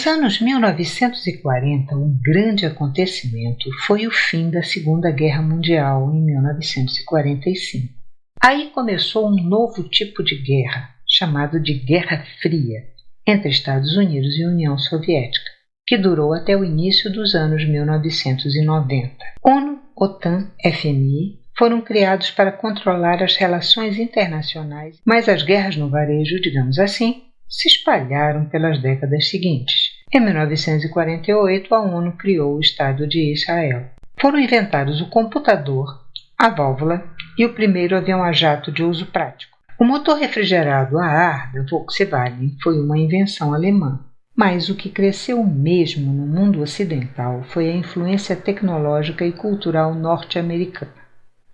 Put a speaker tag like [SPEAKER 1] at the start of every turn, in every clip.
[SPEAKER 1] Nos anos 1940, um grande acontecimento foi o fim da Segunda Guerra Mundial, em 1945. Aí começou um novo tipo de guerra, chamado de Guerra Fria, entre Estados Unidos e União Soviética, que durou até o início dos anos 1990. ONU, OTAN, FMI foram criados para controlar as relações internacionais, mas as guerras no varejo, digamos assim, se espalharam pelas décadas seguintes. Em 1948, a ONU criou o Estado de Israel. Foram inventados o computador, a válvula e o primeiro avião a jato de uso prático. O motor refrigerado a ar da Volkswagen foi uma invenção alemã, mas o que cresceu mesmo no mundo ocidental foi a influência tecnológica e cultural norte-americana.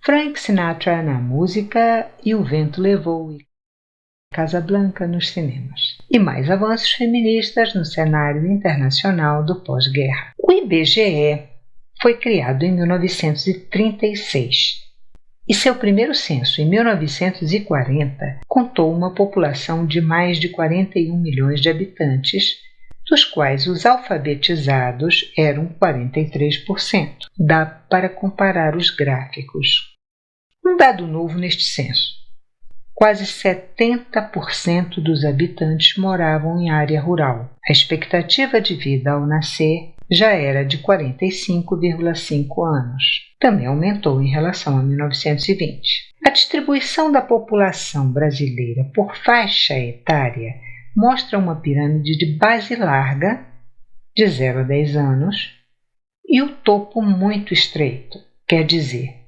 [SPEAKER 1] Frank Sinatra na música e O Vento Levou e Casablanca nos cinemas. E mais avanços feministas no cenário internacional do pós-guerra. O IBGE foi criado em 1936 e seu primeiro censo, em 1940, contou uma população de mais de 41 milhões de habitantes, dos quais os alfabetizados eram 43%. Dá para comparar os gráficos. Um dado novo neste censo: quase 70% dos habitantes moravam em área rural. A expectativa de vida ao nascer já era de 45,5 anos. Também aumentou em relação a 1920. A distribuição da população brasileira por faixa etária mostra uma pirâmide de base larga, de 0 a 10 anos, e o topo muito estreito, quer dizer,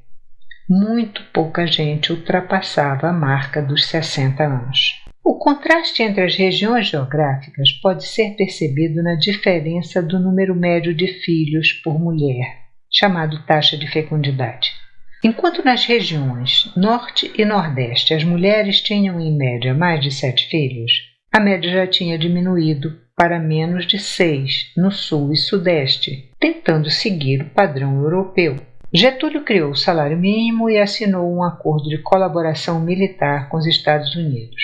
[SPEAKER 1] muito pouca gente ultrapassava a marca dos 60 anos. O contraste entre as regiões geográficas pode ser percebido na diferença do número médio de filhos por mulher, chamado taxa de fecundidade. Enquanto nas regiões Norte e Nordeste as mulheres tinham em média mais de 7 filhos, a média já tinha diminuído para menos de 6 no Sul e Sudeste, tentando seguir o padrão europeu. Getúlio criou o salário mínimo e assinou um acordo de colaboração militar com os Estados Unidos.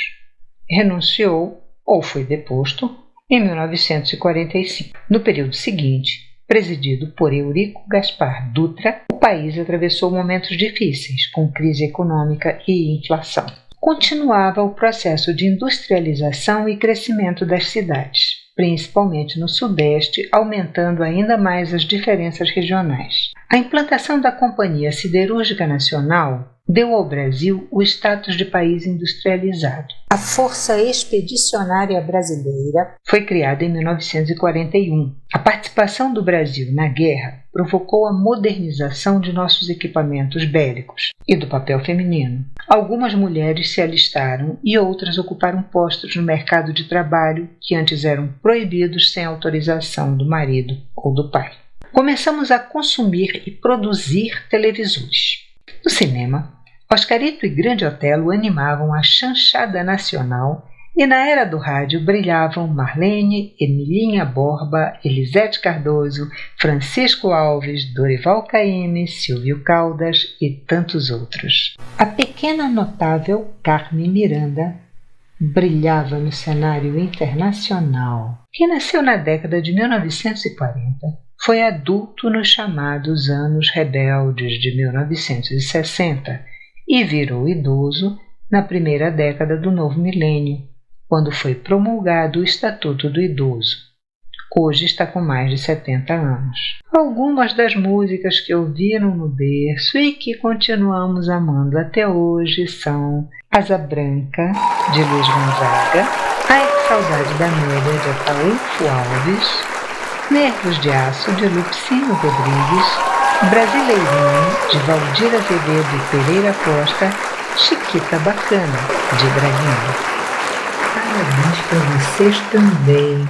[SPEAKER 1] Renunciou ou foi deposto em 1945. No período seguinte, presidido por Eurico Gaspar Dutra, o país atravessou momentos difíceis, com crise econômica e inflação. Continuava o processo de industrialização e crescimento das cidades, principalmente no Sudeste, aumentando ainda mais as diferenças regionais. A implantação da Companhia Siderúrgica Nacional deu ao Brasil o status de país industrializado. A Força Expedicionária Brasileira foi criada em 1941. A participação do Brasil na guerra provocou a modernização de nossos equipamentos bélicos e do papel feminino. Algumas mulheres se alistaram e outras ocuparam postos no mercado de trabalho que antes eram proibidos sem autorização do marido ou do pai. Começamos a consumir e produzir televisores. No cinema, Oscarito e Grande Otelo animavam a chanchada nacional e na era do rádio brilhavam Marlene, Emilinha Borba, Elisete Cardoso, Francisco Alves, Dorival Caymmi, Silvio Caldas e tantos outros. A pequena notável Carmen Miranda brilhava no cenário internacional. Quem nasceu na década de 1940 foi adulto nos chamados Anos Rebeldes de 1960 e virou idoso na primeira década do novo milênio, quando foi promulgado o Estatuto do Idoso. Hoje está com mais de 70 anos. Algumas das músicas que ouviram no berço e que continuamos amando até hoje são Asa Branca, de Luiz Gonzaga, Ai que Saudade da Amélia, de Ataúfo Alves, Nervos de Aço, de Lupicínio Rodrigues, Brasileirinho, de Valdir Azevedo e Pereira Costa, Chiquita Bacana, de Braguinha. Parabéns para vocês também,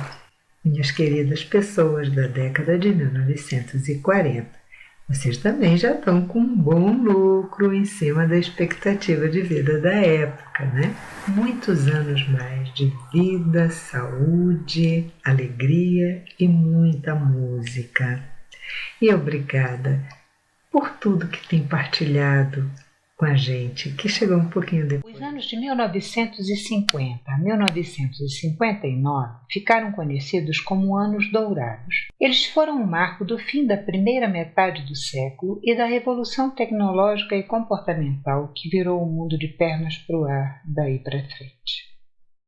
[SPEAKER 1] minhas queridas pessoas da década de 1940. Vocês também já estão com um bom lucro em cima da expectativa de vida da época, né? Muitos anos mais de vida, saúde, alegria e muita música. E obrigada por tudo que tem partilhado com a gente, que chegou um pouquinho depois. Os anos de 1950 a 1959 ficaram conhecidos como anos dourados. Eles foram um marco do fim da primeira metade do século e da revolução tecnológica e comportamental que virou o mundo de pernas para o ar daí para frente.